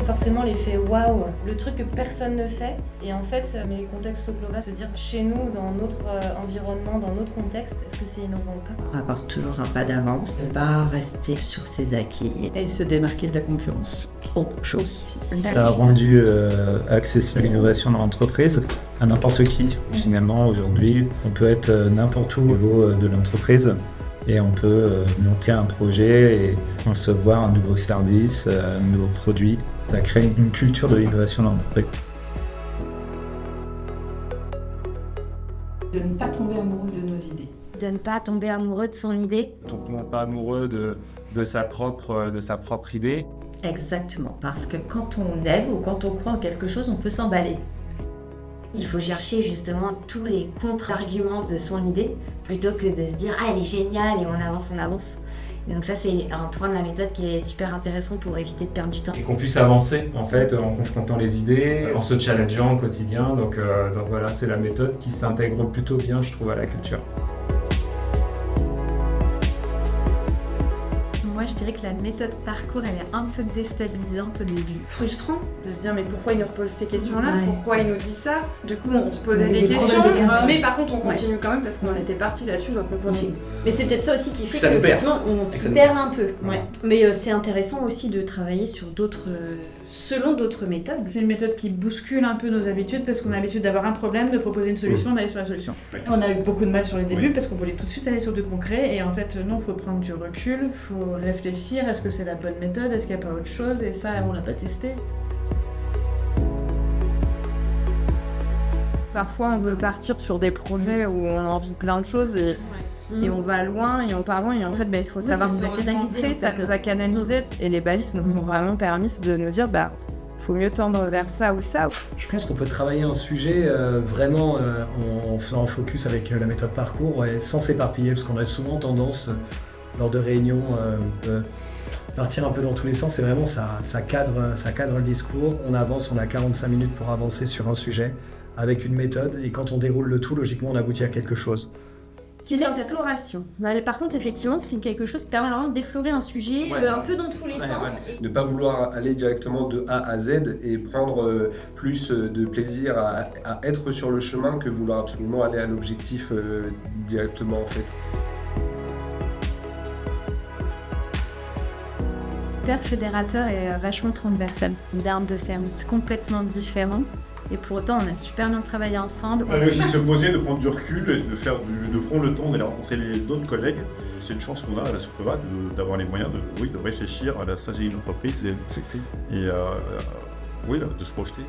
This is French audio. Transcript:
fait forcément l'effet waouh, le truc que personne ne fait. Et en fait, mais le contexte global, se dire chez nous, dans notre environnement, dans notre contexte, est-ce que c'est innovant ou pas? Avoir toujours un pas d'avance, pas rester sur ses acquis. Et se démarquer de la concurrence. Autre chose aussi. Ça a rendu accessible l'innovation dans l'entreprise à n'importe qui. Finalement, aujourd'hui, on peut être n'importe où au niveau de l'entreprise et on peut monter un projet et concevoir un nouveau service, un nouveau produit. Ça crée une culture de l'innovation dans l'entreprise. De ne pas tomber amoureux de nos idées. De ne pas tomber amoureux de son idée. On ne tombe pas amoureux de sa propre idée. Exactement, parce que quand on aime ou quand on croit en quelque chose, on peut s'emballer. Il faut chercher justement tous les contre-arguments de son idée plutôt que de se dire « Ah, elle est géniale » et on avance. Et donc ça, c'est un point de la méthode qui est super intéressant pour éviter de perdre du temps. Et qu'on puisse avancer en fait en confrontant les idées, en se challengeant au quotidien. Donc voilà, c'est la méthode qui s'intègre plutôt bien, je trouve, à la culture. Moi, je dirais que la méthode parcours, elle est un peu déstabilisante au début. Frustrant de se dire mais pourquoi il nous repose ces questions-là, Ouais. pourquoi il nous dit ça. Du coup, on se posait Mais des des questions, problèmes de contrôle. mais par contre, on continue quand même parce qu'on était parti là-dessus, donc on continue. Mais c'est peut-être ça aussi qui fait Ça nous perd. qu'effectivement on s'y Ça nous perd un peu. Ouais. Mais c'est intéressant aussi de travailler sur selon d'autres méthodes. C'est une méthode qui bouscule un peu nos habitudes parce qu'on a l'habitude d'avoir un problème, de proposer une solution, d'aller sur la solution. Oui. On a eu beaucoup de mal sur les débuts Oui. parce qu'on voulait tout de suite aller sur du concret et en fait non, il faut prendre du recul, il faut réfléchir, est-ce que c'est la bonne méthode, est-ce qu'il n'y a pas autre chose et ça on l'a pas testé. Parfois, on veut partir sur des projets où on a envie de plein de choses et on va loin et on part loin et en fait il faut savoir ça se nous a canalisé, recentrer, en ça fait. nous a canalisé et les balises nous ont vraiment permis de nous dire faut mieux tendre vers ça ou ça. Je pense qu'on peut travailler un sujet vraiment en faisant un focus avec la méthode parcours et sans s'éparpiller parce qu'on a souvent tendance lors de réunions partir un peu dans tous les sens et vraiment ça cadre le discours, on avance, on a 45 minutes pour avancer sur un sujet avec une méthode et quand on déroule le tout, logiquement on aboutit à quelque chose. C'est l'exploration. Par contre, effectivement, c'est quelque chose qui permet vraiment d'effleurer un sujet un peu dans tous les sens. Ne pas vouloir aller directement de A à Z et prendre plus de plaisir à être sur le chemin que vouloir absolument aller à l'objectif directement en fait. Père fédérateur est vachement transversal. D'armes de service complètement différents. Et pour autant, on a super bien travaillé ensemble. Mais aussi de se poser, de prendre du recul et de prendre le temps d'aller rencontrer d'autres collègues. C'est une chance qu'on a à la Suprema d'avoir les moyens de réfléchir à la stratégie de l'entreprise et de se projeter.